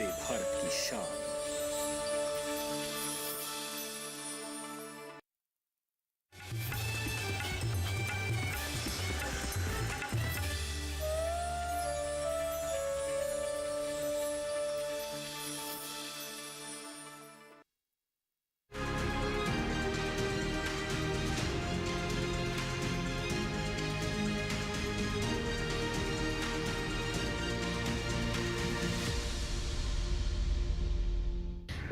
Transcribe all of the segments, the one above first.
वंदे भारत की शान।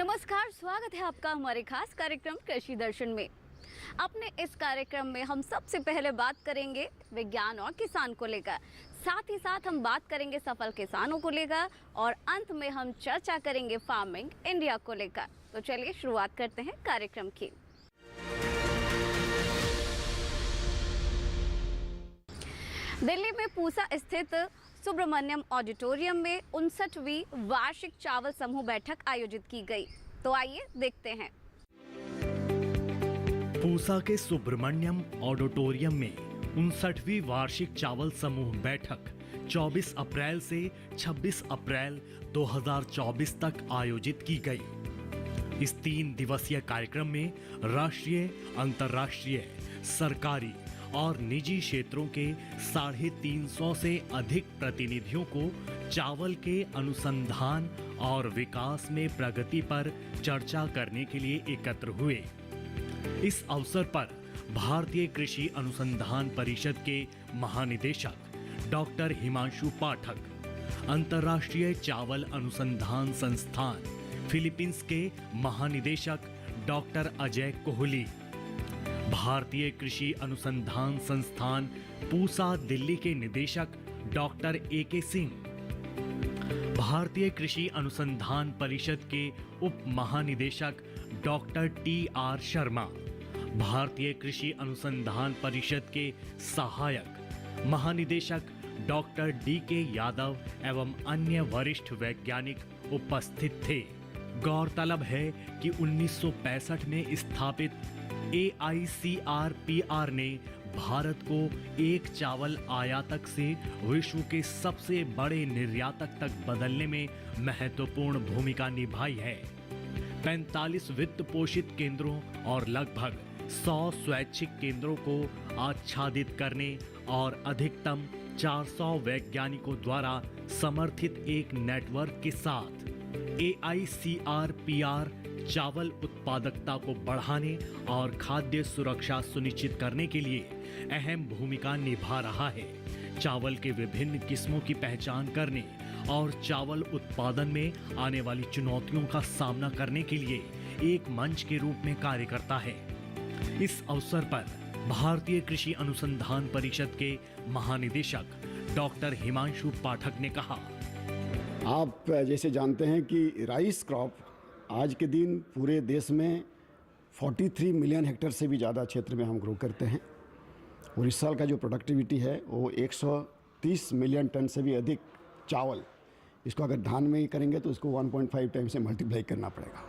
नमस्कार, स्वागत है आपका हमारे खास कार्यक्रम कृषि दर्शन में। अपने इस कार्यक्रम में हम सबसे पहले बात करेंगे विज्ञान और किसान को लेकर, साथ ही साथ हम बात करेंगे सफल किसानों को लेकर और अंत में हम चर्चा करेंगे फार्मिंग इंडिया को लेकर। तो चलिए शुरुआत करते हैं कार्यक्रम की। दिल्ली में पूसा स्थित सुब्रमण्यम ऑडिटोरियम में 59वीं वार्षिक चावल समूह बैठक आयोजित की गई। तो आइए देखते हैं। पूसा के सुब्रमण्यम ऑडिटोरियम में 59वीं वार्षिक चावल समूह बैठक 24 अप्रैल से 26 अप्रैल 2024 तक आयोजित की गई। इस 3 दिवसीय कार्यक्रम में राष्ट्रीय, अंतर्राष्ट्रीय, सरकारी और निजी क्षेत्रों के 350 से अधिक प्रतिनिधियों को चावल के अनुसंधान और विकास में प्रगति पर चर्चा करने के लिए एकत्र हुए। इस अवसर पर भारतीय कृषि अनुसंधान परिषद के महानिदेशक डॉक्टर हिमांशु पाठक, अंतर्राष्ट्रीय चावल अनुसंधान संस्थान फिलीपींस के महानिदेशक डॉक्टर अजय कोहली, भारतीय कृषि अनुसंधान संस्थान पूसा दिल्ली के निदेशक डॉक्टर AK सिंह, भारतीय कृषि अनुसंधान परिषद के उप महानिदेशक डॉक्टर TR शर्मा, भारतीय कृषि अनुसंधान परिषद के सहायक महानिदेशक डॉक्टर DK यादव एवं अन्य वरिष्ठ वैज्ञानिक उपस्थित थे। गौरतलब है कि 1965 में स्थापित AICRPR ने भारत को एक चावल आयातक से विश्व के सबसे बड़े निर्यातक तक बदलने में महत्वपूर्ण भूमिका निभाई है। 45 वित्त पोषित केंद्रों और लगभग 100 स्वैच्छिक केंद्रों को आच्छादित करने और अधिकतम 400 वैज्ञानिकों द्वारा समर्थित एक नेटवर्क के साथ AICRPR चावल उत्पादकता को बढ़ाने और खाद्य सुरक्षा सुनिश्चित करने के लिए अहम भूमिका निभा रहा है। चावल के विभिन्न किस्मों की पहचान करने और चावल उत्पादन में आने वाली चुनौतियों का सामना करने के लिए एक मंच के रूप में कार्य करता है। इस अवसर पर भारतीय कृषि अनुसंधान परिषद के महानिदेशक डॉक्टर हिमांशु पाठक ने कहा, आप जैसे जानते हैं कि राइस क्रॉप आज के दिन पूरे देश में 43 मिलियन हेक्टेयर से भी ज़्यादा क्षेत्र में हम ग्रो करते हैं और इस साल का जो प्रोडक्टिविटी है वो 130 मिलियन टन से भी अधिक चावल, इसको अगर धान में ही करेंगे तो इसको 1.5 टाइम से मल्टीप्लाई करना पड़ेगा।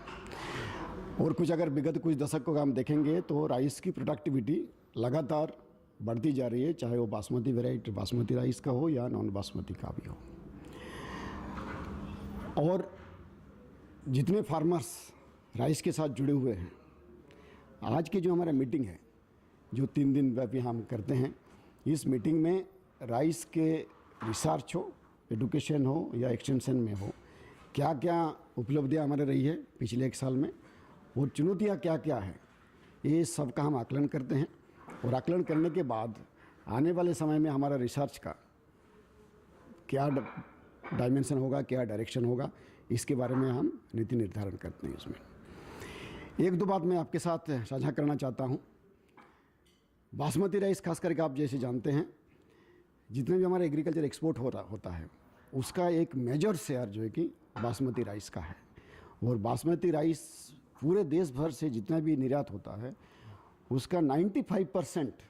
और कुछ अगर विगत कुछ दशक को हम देखेंगे तो राइस की प्रोडक्टिविटी लगातार बढ़ती जा रही है, चाहे वो बासमती वेराइटी बासमती राइस का हो या नॉन बासमती का भी हो। और जितने फार्मर्स राइस के साथ जुड़े हुए हैं, आज की जो हमारा मीटिंग है जो 3 दिन व्यापी हम करते हैं, इस मीटिंग में राइस के रिसर्च हो, एडुकेशन हो या एक्सटेंशन में हो, क्या क्या उपलब्धियां हमारे रही है पिछले 1 साल में और चुनौतियां क्या क्या है, ये सब का हम आकलन करते हैं। और आकलन करने के बाद आने वाले समय में हमारा रिसर्च का क्या डायमेंशन होगा, क्या डायरेक्शन होगा, इसके बारे में हम नीति निर्धारण करते हैं। इसमें 1-2 बात मैं आपके साथ साझा करना चाहता हूं। बासमती राइस खास करके आप जैसे जानते हैं, जितने भी हमारा एग्रीकल्चर एक्सपोर्ट होता है उसका एक मेजर शेयर जो है कि बासमती राइस का है। और बासमती राइस पूरे देश भर से जितना भी निर्यात होता है उसका 95%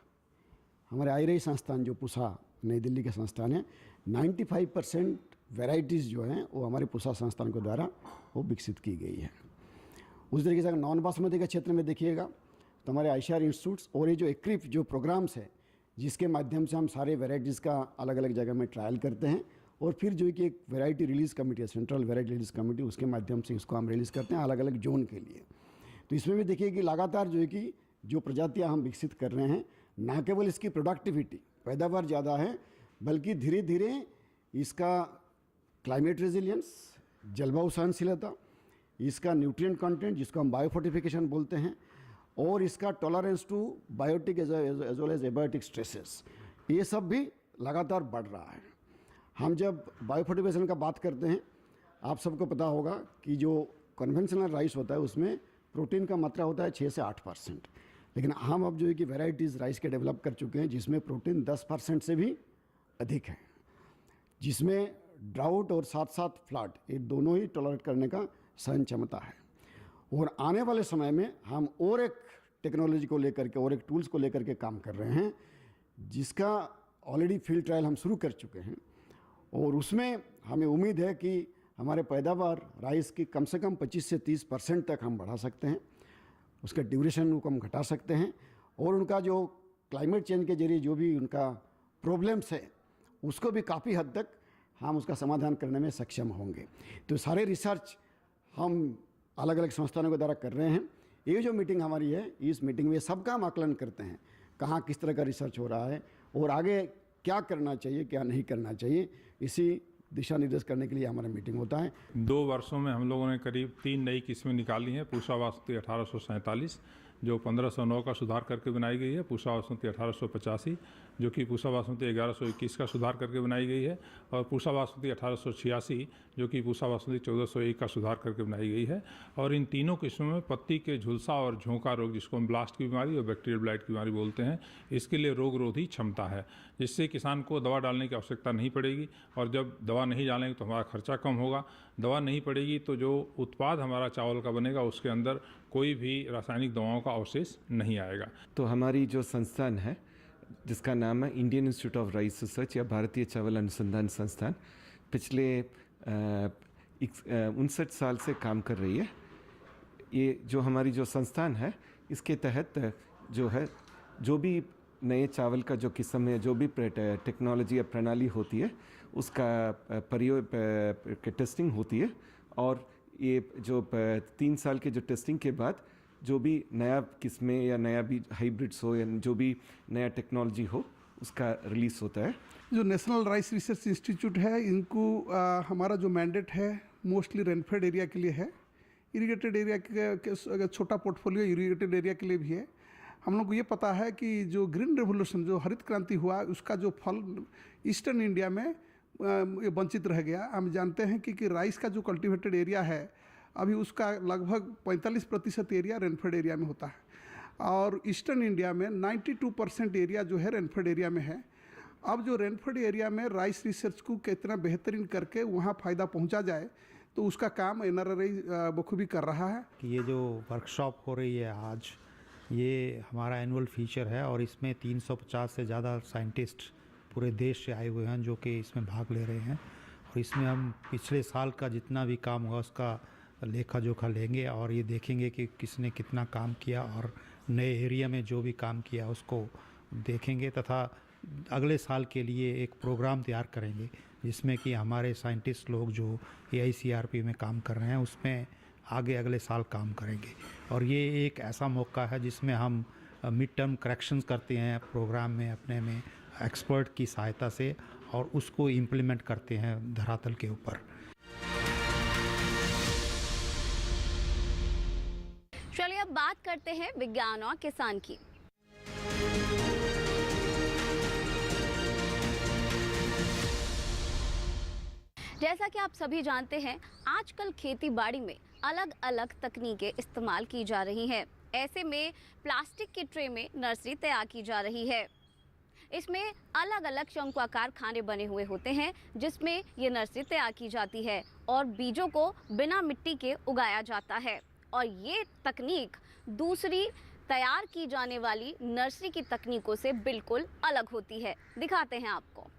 हमारे आई संस्थान जो पूसा नई दिल्ली का संस्थान है, 95% वैरायटीज़ जो हैं वो हमारे पूसा संस्थान के द्वारा वो विकसित की गई है। उस तरीके से अगर नॉन बासमती के क्षेत्र में देखिएगा तो हमारे ICAR इंस्टीट्यूट्स और ये जो ECRIF जो प्रोग्राम्स है जिसके माध्यम से हम सारे वैरायटीज़ का अलग अलग जगह में ट्रायल करते हैं और फिर जो है कि एक वैरायटी रिलीज़ कमेटी है, सेंट्रल वैरायटी रिलीज़ कमेटी, उसके माध्यम से इसको हम रिलीज़ करते हैं अलग अलग जोन के लिए। तो इसमें भी देखिए कि लगातार जो है कि जो प्रजातियाँ हम विकसित कर रहे हैं, ना केवल इसकी प्रोडक्टिविटी पैदावार ज़्यादा है, बल्कि धीरे धीरे इसका क्लाइमेट रेजिलियंस, जलवायु सहनशीलता, इसका न्यूट्रिएंट कंटेंट जिसको हम बायोफोर्टिफिकेशन बोलते हैं, और इसका tolerance to biotic as well as abiotic stresses, ये सब भी लगातार बढ़ रहा है। हम जब बायोफोर्टिफिकेशन का बात करते हैं, आप सबको पता होगा कि जो कन्वेंशनल राइस होता है उसमें प्रोटीन का मात्रा होता है 6 से 8%, लेकिन हम अब जो है कि वैरायटीज़ राइस के डेवलप कर चुके हैं जिसमें प्रोटीन 10% से भी अधिक है, जिसमें ड्राउट और साथ साथ फ्लड ये दोनों ही टॉलरेट करने का सहन क्षमता है। और आने वाले समय में हम और एक टेक्नोलॉजी को लेकर के और एक टूल्स को लेकर के काम कर रहे हैं, जिसका ऑलरेडी फील्ड ट्रायल हम शुरू कर चुके हैं, और उसमें हमें उम्मीद है कि हमारे पैदावार राइस की कम से कम 25 से 30% तक हम बढ़ा सकते हैं, उसका ड्यूरेशन को हम घटा सकते हैं, और उनका जो क्लाइमेट चेंज के जरिए जो भी उनका प्रॉब्लम्स है उसको भी काफ़ी हद तक हम उसका समाधान करने में सक्षम होंगे। तो सारे रिसर्च हम अलग अलग संस्थानों के द्वारा कर रहे हैं। ये जो मीटिंग हमारी है, इस मीटिंग में सबका हम आकलन करते हैं, कहाँ किस तरह का रिसर्च हो रहा है और आगे क्या करना चाहिए क्या नहीं करना चाहिए, इसी दिशा निर्देश करने के लिए हमारा मीटिंग होता है। 2 वर्षों में हम लोगों ने करीब 3 नई किस्में निकाली हैं। पूसा बासमती 1847 जो 1509 का सुधार करके बनाई गई है, पूसा बासमती 1885 जो कि पूसा बासमती 1121 का सुधार करके बनाई गई है, और पूसा बासमती 1886 जो कि पूसा बासमती 1401 का सुधार करके बनाई गई है। और इन तीनों किस्मों में पत्ती के झुलसा और झोंका रोग, जिसको हम ब्लास्ट की बीमारी और बैक्टीरियल ब्लाइट की बीमारी बोलते हैं, इसके लिए रोगरोधी क्षमता है, जिससे किसान को दवा डालने की आवश्यकता नहीं पड़ेगी। और जब दवा नहीं डालेंगे तो हमारा खर्चा कम होगा। दवा नहीं पड़ेगी तो जो उत्पाद हमारा चावल का बनेगा उसके अंदर कोई भी रासायनिक दवाओं का अवशेष नहीं आएगा। तो हमारी जो संस्थान है जिसका नाम है Indian institute of rice research या भारतीय चावल अनुसंधान संस्थान, पिछले 59 साल से काम कर रही है। ये जो हमारी जो संस्थान है, इसके तहत जो है जो भी नए चावल का जो किस्म है, जो भी टेक्नोलॉजी या प्रणाली होती है, उसका प्रयोग टेस्टिंग होती है। और ये जो 3 साल के जो टेस्टिंग के बाद जो भी नया किस्में या नया भी हाइब्रिड्स हो या जो भी नया टेक्नोलॉजी हो, उसका रिलीज होता है। जो नेशनल राइस रिसर्च इंस्टीट्यूट है, इनको हमारा जो मैंडेट है मोस्टली रेनफेड एरिया के लिए है। इरीगेटेड एरिया के छोटा पोर्टफोलियो इरीगेटेड एरिया के लिए भी है। हम लोग को ये पता है कि जो ग्रीन रेवोल्यूशन, जो हरित क्रांति हुआ, उसका जो फल ईस्टर्न इंडिया में ये वंचित रह गया। हम जानते हैं कि राइस का जो कल्टीवेटेड एरिया है, अभी उसका लगभग 45% एरिया रेनफेड एरिया में होता है, और ईस्टर्न इंडिया में 92% एरिया जो है रेनफेड एरिया में है। अब जो रेनफेड एरिया में राइस रिसर्च को कितना बेहतरीन करके वहाँ फ़ायदा पहुँचा जाए, तो उसका काम NRRI बखूबी कर रहा है। कि ये जो वर्कशॉप हो रही है आज, ये हमारा एनुअल फीचर है, और इसमें 350 से ज़्यादा साइंटिस्ट पूरे देश से आए हुए हैं जो कि इसमें भाग ले रहे हैं। और इसमें हम पिछले साल का जितना भी काम हुआ उसका लेखा जोखा लेंगे, और ये देखेंगे कि किसने कितना काम किया, और नए एरिया में जो भी काम किया उसको देखेंगे, तथा अगले साल के लिए एक प्रोग्राम तैयार करेंगे जिसमें कि हमारे साइंटिस्ट लोग जो AICRP में काम कर रहे हैं उसमें आगे अगले साल काम करेंगे। और ये एक ऐसा मौका है जिसमें हम मिड टर्म करेक्शंस करते हैं प्रोग्राम में अपने में एक्सपर्ट की सहायता से, और उसको इम्प्लीमेंट करते हैं धरातल के ऊपर। चलिए अब बात करते हैं विज्ञान और किसान की। जैसा कि आप सभी जानते हैं, आजकल खेती बाड़ी में अलग अलग तकनीकें इस्तेमाल की जा रही हैं। ऐसे में प्लास्टिक के ट्रे में नर्सरी तैयार की जा रही है। इसमें अलग अलग शंक्वाकार खाने बने हुए होते हैं जिसमें ये नर्सरी तैयार की जाती है और बीजों को बिना मिट्टी के उगाया जाता है। और ये तकनीक दूसरी तैयार की जाने वाली नर्सरी की तकनीकों से बिल्कुल अलग होती है। दिखाते हैं आपको।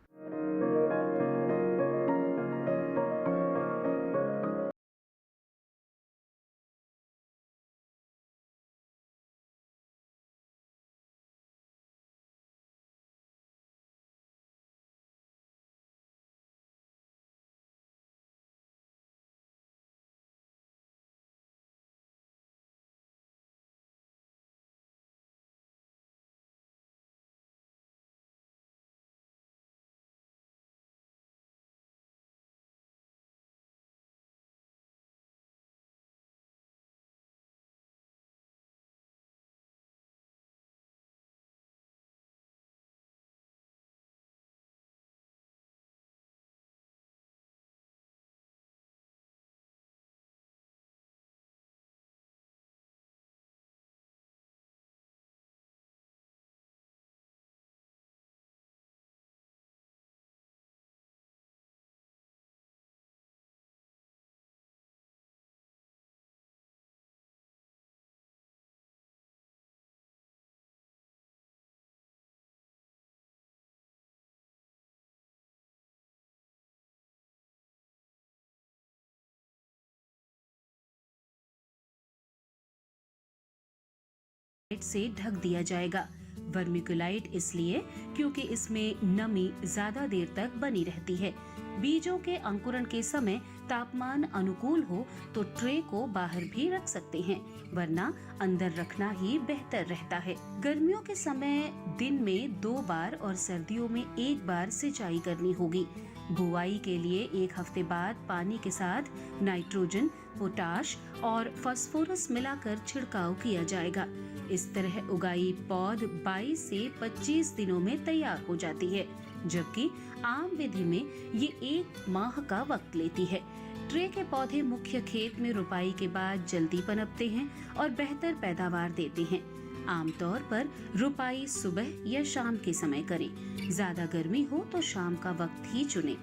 से ढक दिया जाएगा। वर्मिकुलाइट इसलिए क्योंकि इसमें नमी ज्यादा देर तक बनी रहती है। बीजों के अंकुरण के समय तापमान अनुकूल हो तो ट्रे को बाहर भी रख सकते हैं, वरना अंदर रखना ही बेहतर रहता है। गर्मियों के समय दिन में 2 बार और सर्दियों में 1 बार सिंचाई करनी होगी। बुआई के लिए 1 हफ्ते बाद पानी के साथ नाइट्रोजन, पोटाश और फास्फोरस मिलाकर छिड़काव किया जाएगा। इस तरह उगाई पौध 22 से 25 दिनों में तैयार हो जाती है, जबकि आम विधि में ये 1 माह का वक्त लेती है। ट्रे के पौधे मुख्य खेत में रोपाई के बाद जल्दी पनपते हैं और बेहतर पैदावार देते हैं। आमतौर पर रोपाई सुबह या शाम के समय करें। ज्यादा गर्मी हो तो शाम का वक्त ही चुनें।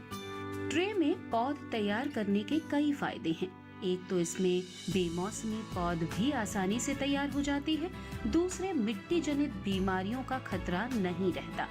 ट्रे में पौध तैयार करने के कई फायदे हैं। एक तो इसमें बेमौसमी पौध भी आसानी से तैयार हो जाती है। दूसरे, मिट्टी जनित बीमारियों का खतरा नहीं रहता।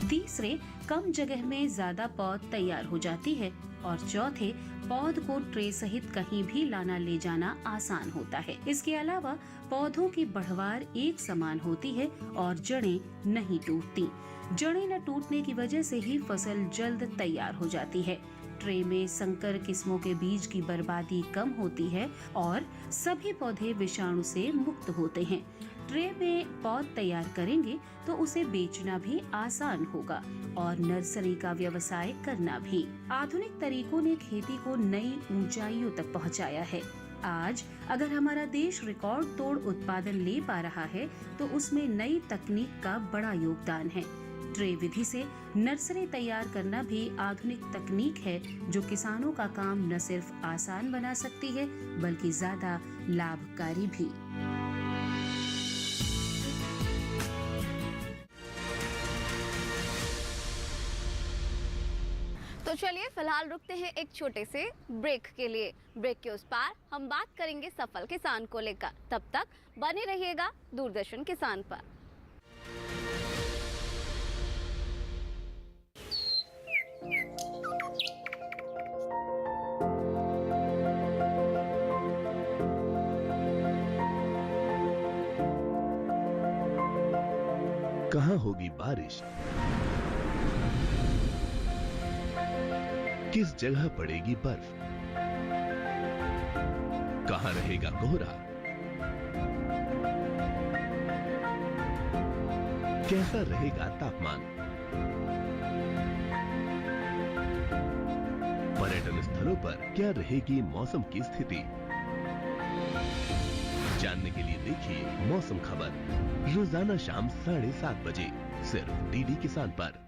तीसरे, कम जगह में ज्यादा पौध तैयार हो जाती है। और चौथे, पौध को ट्रे सहित कहीं भी लाना ले जाना आसान होता है। इसके अलावा पौधों की बढ़वार एक समान होती है और जड़ें नहीं टूटती। जड़ें न टूटने की वजह से ही फसल जल्द तैयार हो जाती है। ट्रे में संकर किस्मों के बीज की बर्बादी कम होती है और सभी पौधे विषाणु से मुक्त होते हैं। ट्रे में पौध तैयार करेंगे तो उसे बेचना भी आसान होगा और नर्सरी का व्यवसाय करना भी। आधुनिक तरीकों ने खेती को नई ऊंचाइयों तक पहुंचाया है। आज अगर हमारा देश रिकॉर्ड तोड़ उत्पादन ले पा रहा है तो उसमें नई तकनीक का बड़ा योगदान है। ट्रे विधि से नर्सरी तैयार करना भी आधुनिक तकनीक है जो किसानों का काम न सिर्फ आसान बना सकती है बल्कि ज्यादा लाभकारी भी। तो चलिए फिलहाल रुकते हैं एक छोटे से ब्रेक के लिए। ब्रेक के उस पार हम बात करेंगे सफल किसान को लेकर। तब तक बने रहिएगा दूरदर्शन किसान पर। कहाँ होगी बारिश, किस जगह पड़ेगी बर्फ, कहाँ रहेगा कोहरा, कैसा रहेगा तापमान, पर्यटन स्थलों पर क्या रहेगी मौसम की स्थिति। जानने के लिए देखिए मौसम खबर रोजाना शाम 7:30 बजे सिर्फ डीडी किसान पर।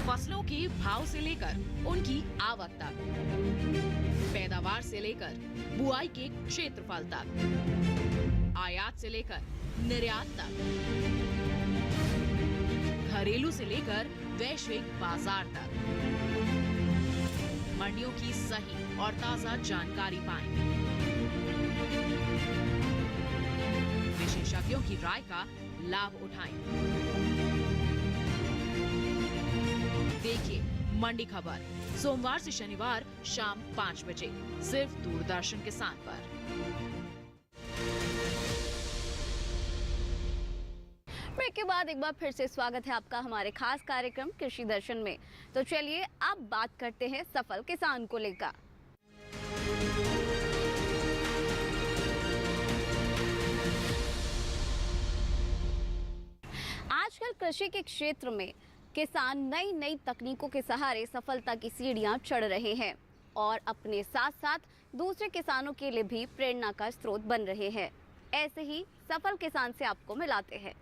फसलों के भाव से लेकर उनकी आवक तक, पैदावार से लेकर बुआई के क्षेत्रफल तक, आयात से लेकर निर्यात तक, घरेलू से लेकर वैश्विक बाजार तक, मंडियों की सही और ताजा जानकारी पाएं। विशेषज्ञों की राय का लाभ उठाएं। देखिए मंडी खबर सोमवार से शनिवार शाम 5 बजे सिर्फ दूरदर्शन किसान पर। ब्रेक के बाद एक बार फिर से स्वागत है आपका हमारे खास कार्यक्रम कृषि दर्शन में। तो चलिए अब बात करते हैं सफल किसान को लेकर। आजकल कृषि के क्षेत्र में किसान नई नई तकनीकों के सहारे सफलता की सीढ़ियां चढ़ रहे हैं और अपने साथ साथ दूसरे किसानों के लिए भी प्रेरणा का स्रोत बन रहे हैं। ऐसे ही सफल किसान से आपको मिलाते हैं।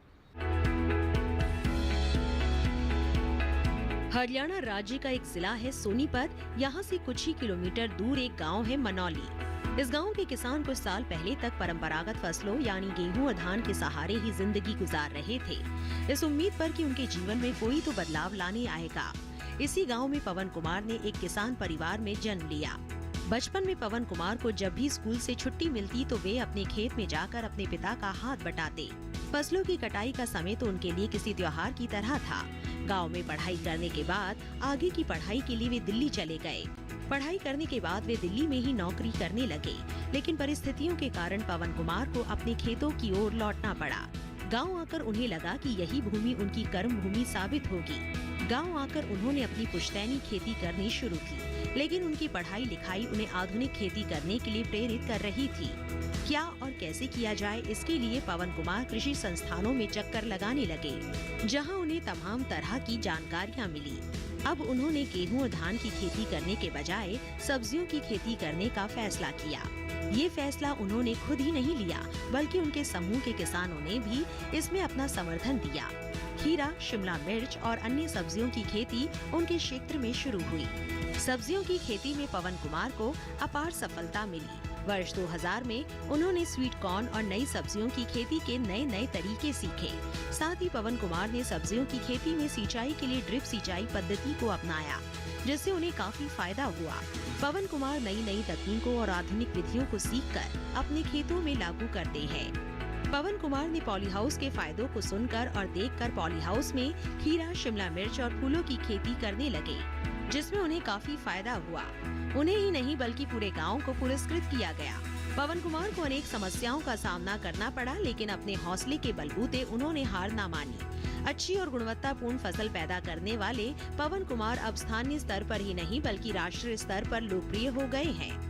हरियाणा राज्य का एक जिला है सोनीपत। यहाँ से कुछ ही किलोमीटर दूर एक गांव है मनौली। इस गांव के किसान कुछ साल पहले तक परंपरागत फसलों यानी गेहूं और धान के सहारे ही जिंदगी गुजार रहे थे, इस उम्मीद पर कि उनके जीवन में कोई तो बदलाव लाने आएगा। इसी गांव में पवन कुमार ने एक किसान परिवार में जन्म लिया। बचपन में पवन कुमार को जब भी स्कूल से छुट्टी मिलती तो वे अपने खेत में जाकर अपने पिता का हाथ बटाते। फसलों की कटाई का समय तो उनके लिए किसी त्योहार की तरह था। गांव में पढ़ाई करने के बाद आगे की पढ़ाई के लिए वे दिल्ली चले गए। पढ़ाई करने के बाद वे दिल्ली में ही नौकरी करने लगे, लेकिन परिस्थितियों के कारण पवन कुमार को अपने खेतों की ओर लौटना पड़ा। गांव आकर उन्हें लगा कि यही भूमि उनकी कर्म भूमि साबित होगी। गांव आकर उन्होंने अपनी पुश्तैनी खेती करनी शुरू की, लेकिन उनकी पढ़ाई लिखाई उन्हें आधुनिक खेती करने के लिए प्रेरित कर रही थी। क्या और कैसे किया जाए, इसके लिए पवन कुमार कृषि संस्थानों में चक्कर लगाने लगे, जहां उन्हें तमाम तरह की जानकारियां मिली। अब उन्होंने गेहूं और धान की खेती करने के बजाय सब्जियों की खेती करने का फैसला किया। ये फैसला उन्होंने खुद ही नहीं लिया, बल्कि उनके समूह के किसानों ने भी इसमें अपना समर्थन दिया। खीरा, शिमला मिर्च और अन्य सब्जियों की खेती उनके क्षेत्र में शुरू हुई। सब्जियों की खेती में पवन कुमार को अपार सफलता मिली। वर्ष 2000 में उन्होंने स्वीट कॉर्न और नई सब्जियों की खेती के नए नए तरीके सीखे। साथ ही पवन कुमार ने सब्जियों की खेती में सिंचाई के लिए ड्रिप सिंचाई पद्धति को अपनाया, जिससे उन्हें काफी फायदा हुआ। पवन कुमार नई नई तकनीकों और आधुनिक विधियों को सीखकर अपने खेतों में लागू करते हैं। पवन कुमार ने पॉली हाउस के फायदों को सुनकर और देखकर पॉली हाउस में खीरा, शिमला मिर्च और फूलों की खेती करने लगे, जिसमें उन्हें काफी फायदा हुआ। उन्हें ही नहीं बल्कि पूरे गांव को पुरस्कृत किया गया। पवन कुमार को अनेक समस्याओं का सामना करना पड़ा, लेकिन अपने हौसले के बलबूते उन्होंने हार ना मानी। अच्छी और गुणवत्तापूर्ण फसल पैदा करने वाले पवन कुमार अब स्थानीय स्तर पर ही नहीं बल्कि राष्ट्रीय स्तर पर लोकप्रिय हो गए हैं।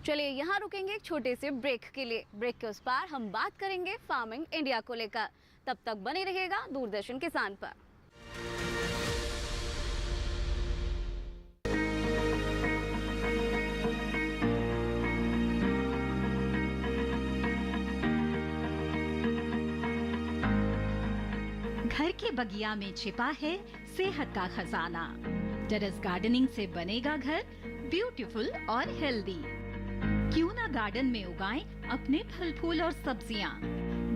चलिए यहाँ रुकेंगे एक छोटे से ब्रेक के लिए। ब्रेक के उस पार हम बात करेंगे फार्मिंग इंडिया को लेकर। तब तक बने रहिएगा दूरदर्शन किसान पर। घर के बगिया में छिपा है सेहत का खजाना। टेरेस गार्डनिंग से बनेगा घर ब्यूटीफुल और हेल्दी। क्यों ना गार्डन में उगाएं अपने फल फूल और सब्जियां,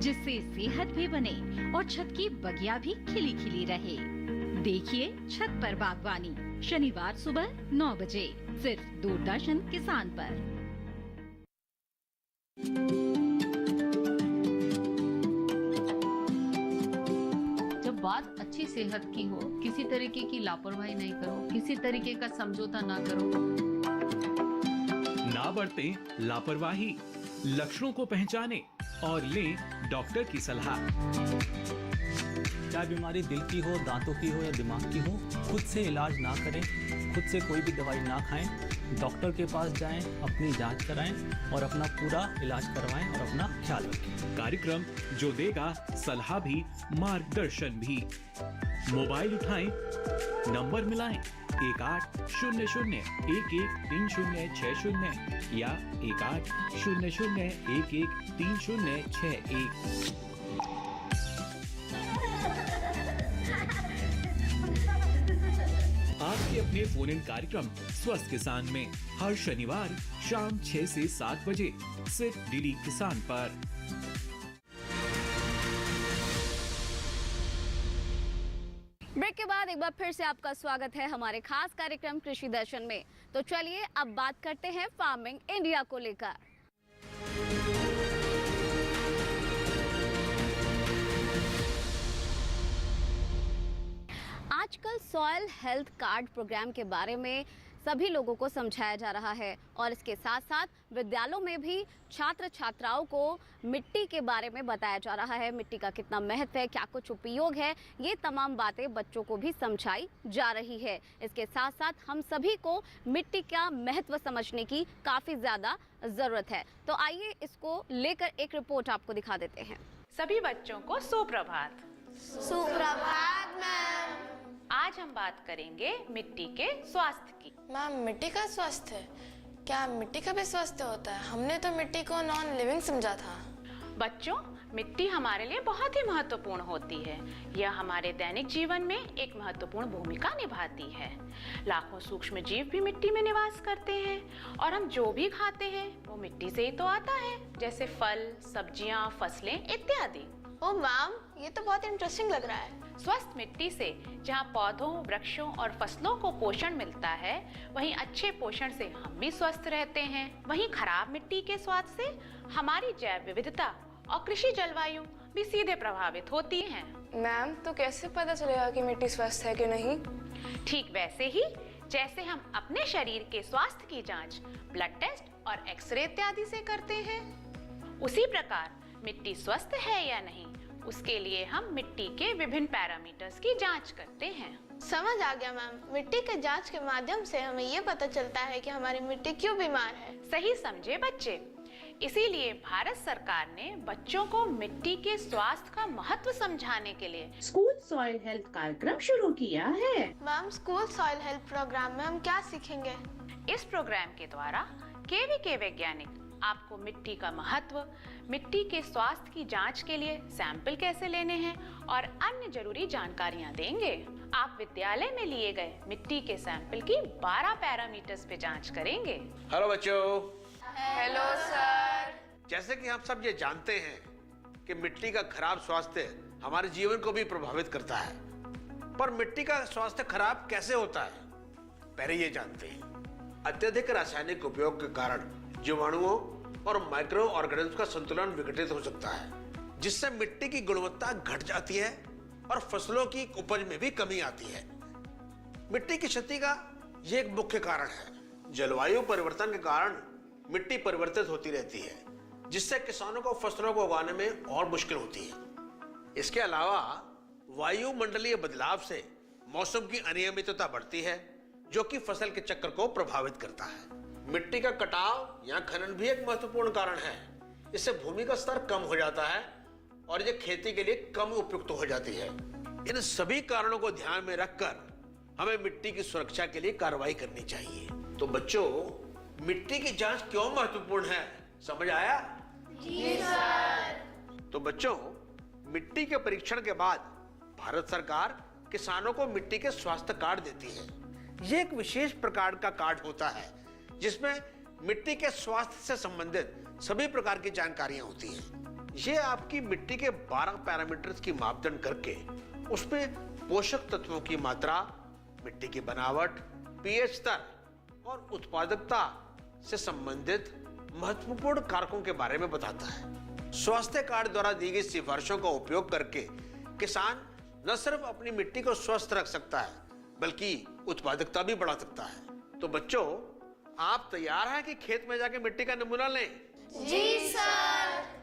जिससे सेहत भी बने और छत की बगिया भी खिली खिली रहे। देखिए छत पर बागवानी, शनिवार सुबह 9 बजे सिर्फ दूरदर्शन किसान पर। जब बात अच्छी सेहत की हो, किसी तरीके की लापरवाही नहीं करो, किसी तरीके का समझौता ना करो। ना बरतें लापरवाही, लक्षणों को पहचानें और लें डॉक्टर की सलाह। चाहे बीमारी दिल की हो, दांतों की हो या दिमाग की हो, खुद से इलाज ना करें, खुद से कोई भी दवाई ना खाएं, डॉक्टर के पास जाएं, अपनी जांच कराएं और अपना पूरा इलाज करवाएं और अपना ख्याल रखें। कार्यक्रम जो देगा सलाह भी मार्गदर्शन भी। मोबाइल उठाएं, नंबर मिलाएं 1800113060 या 1800113061। आपके अपने फोन इन कार्यक्रम स्वस्थ किसान में हर शनिवार शाम 6 से 7 बजे सिर्फ डीडी किसान पर। ब्रेक के बाद एक बार फिर से आपका स्वागत है हमारे खास कार्यक्रम कृषि दर्शन में। तो चलिए अब बात करते हैं फार्मिंग इंडिया को लेकर। आजकल सॉइल हेल्थ कार्ड प्रोग्राम के बारे में सभी लोगों को समझाया जा रहा है और इसके साथ साथ विद्यालयों में भी छात्र छात्राओं को मिट्टी के बारे में बताया जा रहा है। मिट्टी का कितना महत्व है, क्या कुछ उपयोग है, ये तमाम बातें बच्चों को भी समझाई जा रही है। इसके साथ साथ हम सभी को मिट्टी का महत्व समझने की काफ़ी ज़्यादा ज़रूरत है। तो आइए इसको लेकर एक रिपोर्ट आपको दिखा देते हैं। सभी बच्चों को सुप्रभात। सुप्रभात मैम। आज हम बात करेंगे मिट्टी के स्वास्थ्य की। मैम मिट्टी का स्वास्थ्य, क्या मिट्टी का भी स्वास्थ्य होता है? हमने तो मिट्टी को नॉन लिविंग समझा था। बच्चों, मिट्टी हमारे लिए बहुत ही महत्वपूर्ण होती है। यह हमारे दैनिक जीवन में एक महत्वपूर्ण भूमिका निभाती है। लाखों सूक्ष्म जीव भी मिट्टी में निवास करते हैं और हम जो भी खाते हैं वो मिट्टी से ही तो आता है, जैसे फल, सब्जियां, फसलें इत्यादि। ओ मैम, ये तो बहुत इंटरेस्टिंग लग रहा है। स्वस्थ मिट्टी से जहाँ पौधों, वृक्षों और फसलों को पोषण मिलता है, वहीं अच्छे पोषण से हम भी स्वस्थ रहते हैं। वहीं खराब मिट्टी के स्वाद से हमारी जैव विविधता और कृषि जलवायु भी सीधे प्रभावित होती हैं। मैम, तो कैसे पता चलेगा कि मिट्टी स्वस्थ है कि नहीं? ठीक वैसे ही जैसे हम अपने शरीर के स्वास्थ्य की जांच ब्लड टेस्ट और एक्सरे इत्यादि से करते हैं, उसी प्रकार मिट्टी स्वस्थ है या नहीं, उसके लिए हम मिट्टी के विभिन्न पैरामीटर्स की जांच करते हैं। समझ आ गया मैम। मिट्टी के जांच के माध्यम से हमें ये पता चलता है कि हमारी मिट्टी क्यों बीमार है। सही समझे बच्चे। इसीलिए भारत सरकार ने बच्चों को मिट्टी के स्वास्थ्य का महत्व समझाने के लिए स्कूल सॉइल हेल्थ कार्यक्रम शुरू किया है। Ma'am, school soil health program में हम क्या सीखेंगे? इस प्रोग्राम के द्वारा केवीके वैज्ञानिक आपको मिट्टी का महत्व, मिट्टी के स्वास्थ्य की जांच के लिए सैंपल कैसे लेने हैं और अन्य जरूरी जानकारियां देंगे। आप विद्यालय में लिए गए मिट्टी के सैंपल की 12 पैरामीटर्स पे जांच करेंगे। हेलो बच्चों। Hello sir. जैसे कि हम सब ये जानते हैं कि मिट्टी का खराब स्वास्थ्य हमारे जीवन को भी प्रभावित करता है, पर मिट्टी का स्वास्थ्य खराब कैसे होता है, पहले ये जानते हैं। अत्यधिक रासायनिक उपयोग के कारण जीवाणुओं और माइक्रो ऑर्गेनिज्म का संतुलन विघटित हो सकता है, जिससे मिट्टी की गुणवत्ता घट जाती है और फसलों की उपज में भी कमी आती है। मिट्टी की क्षति का ये एक मुख्य कारण है। जलवायु परिवर्तन के कारण मिट्टी परिवर्तित होती रहती है, जिससे किसानों को फसलों को उगाने में और मुश्किल होती है। इसके अलावा वायुमंडलीय बदलाव से मौसम की अनियमितता बढ़ती है, जो कि फसल के चक्र को प्रभावित करता है। मिट्टी का कटाव या खनन भी एक महत्वपूर्ण कारण है। इससे भूमि का स्तर कम हो जाता है और ये खेती के लिए कम उपयुक्त हो जाती है। इन सभी कारणों को ध्यान में रखकर हमें मिट्टी की सुरक्षा के लिए कार्रवाई करनी चाहिए। तो बच्चों, मिट्टी की जांच क्यों महत्वपूर्ण है, समझ आया? जी सर। तो बच्चों, मिट्टी के परीक्षण के बाद भारत सरकार किसानों को मिट्टी के स्वास्थ्य कार्ड देती है। ये एक विशेष प्रकार का कार्ड होता है जिसमें मिट्टी के स्वास्थ्य से संबंधित सभी प्रकार की जानकारियां होती हैं। ये आपकी मिट्टी के 12 पैरामीटर्स की मापदंड करके उसमें पोषक तत्वों की मात्रा, मिट्टी की बनावट, पीएच स्तर और उत्पादकता से संबंधित महत्वपूर्ण कारकों के बारे में बताता है। स्वास्थ्य कार्ड द्वारा दी गई सिफारिशों का उपयोग करके किसान न सिर्फ अपनी मिट्टी को स्वस्थ रख सकता है, बल्कि उत्पादकता भी बढ़ा सकता है। तो बच्चों, आप तैयार हैं कि खेत में जाके मिट्टी का नमूना लें? जी सर।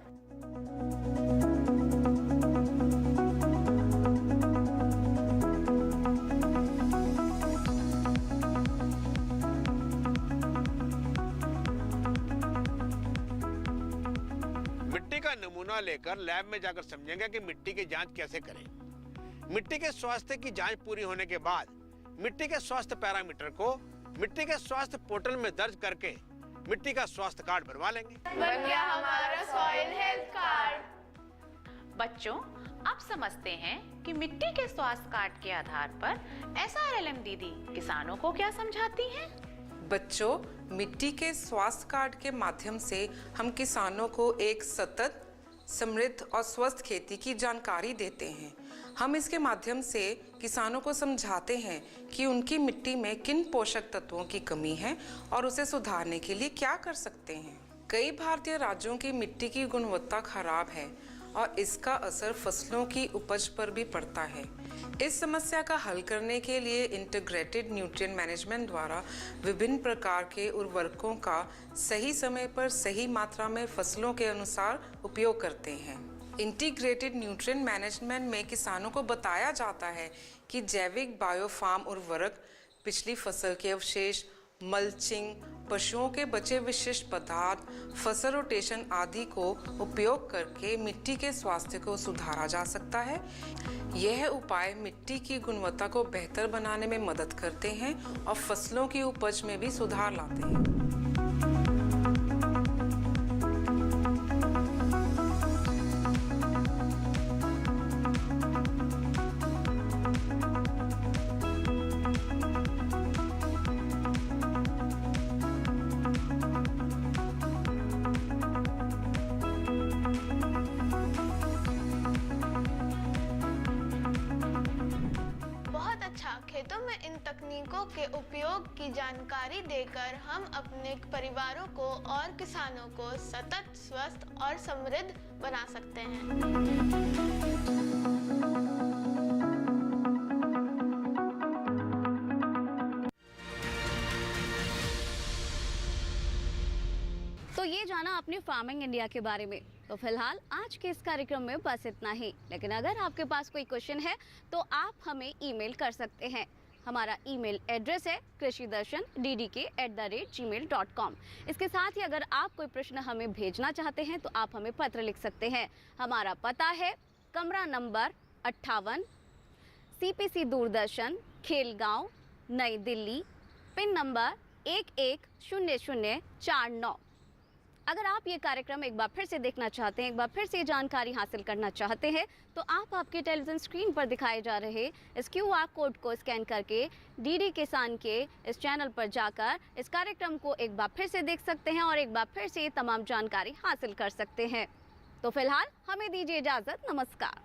मिट्टी का नमूना लेकर लैब में जाकर समझेंगे कि मिट्टी की जांच कैसे करें। मिट्टी के स्वास्थ्य की जांच पूरी होने के बाद मिट्टी के स्वास्थ्य पैरामीटर को मिट्टी के स्वास्थ्य पोर्टल में दर्ज करके मिट्टी का स्वास्थ्य कार्ड बनवा लेंगे। बन गया हमारा सॉइल हेल्थ कार्ड। बच्चों, अब समझते हैं कि मिट्टी के स्वास्थ्य कार्ड के आधार पर SRLM दीदी किसानों को क्या समझाती हैं। बच्चों, मिट्टी के स्वास्थ्य कार्ड के माध्यम से हम किसानों को एक सतत, समृद्ध और स्वस्थ खेती की जानकारी देते हैं। हम इसके माध्यम से किसानों को समझाते हैं कि उनकी मिट्टी में किन पोषक तत्वों की कमी है और उसे सुधारने के लिए क्या कर सकते हैं। कई भारतीय राज्यों की मिट्टी की गुणवत्ता खराब है और इसका असर फसलों की उपज पर भी पड़ता है। इस समस्या का हल करने के लिए इंटीग्रेटेड न्यूट्रिएंट मैनेजमेंट द्वारा विभिन्न प्रकार के उर्वरकों का सही समय पर सही मात्रा में फसलों के अनुसार उपयोग करते हैं। इंटीग्रेटेड न्यूट्रिएंट मैनेजमेंट में किसानों को बताया जाता है कि जैविक बायोफार्म उर्वरक, पिछली फसल के अवशेष, मल्चिंग, पशुओं के बचे विशिष्ट पदार्थ, फसल रोटेशन आदि को उपयोग करके मिट्टी के स्वास्थ्य को सुधारा जा सकता है। यह उपाय मिट्टी की गुणवत्ता को बेहतर बनाने में मदद करते हैं और फसलों की उपज में भी सुधार लाते हैं। अच्छा, खेतों में इन तकनीकों के उपयोग की जानकारी देकर हम अपने परिवारों को और किसानों को सतत, स्वस्थ और समृद्ध बना सकते हैं। तो ये जाना आपने फार्मिंग इंडिया के बारे में। तो फिलहाल आज के इस कार्यक्रम में बस इतना ही, लेकिन अगर आपके पास कोई क्वेश्चन है तो आप हमें ईमेल कर सकते हैं। हमारा ईमेल एड्रेस है krishidarshan@gmail.com। इसके साथ ही अगर आप कोई प्रश्न हमें भेजना चाहते हैं तो आप हमें पत्र लिख सकते हैं। हमारा पता है कमरा नंबर 58, CPC दूरदर्शन, खेलगांव, नई दिल्ली, पिन नंबर 110049। अगर आप ये कार्यक्रम एक बार फिर से देखना चाहते हैं, एक बार फिर से जानकारी हासिल करना चाहते हैं, तो आप आपके टेलीविज़न स्क्रीन पर दिखाए जा रहे इस QR कोड को स्कैन करके DD किसान के इस चैनल पर जाकर इस कार्यक्रम को एक बार फिर से देख सकते हैं और एक बार फिर से तमाम जानकारी हासिल कर सकते हैं। तो फिलहाल हमें दीजिए इजाज़त। नमस्कार।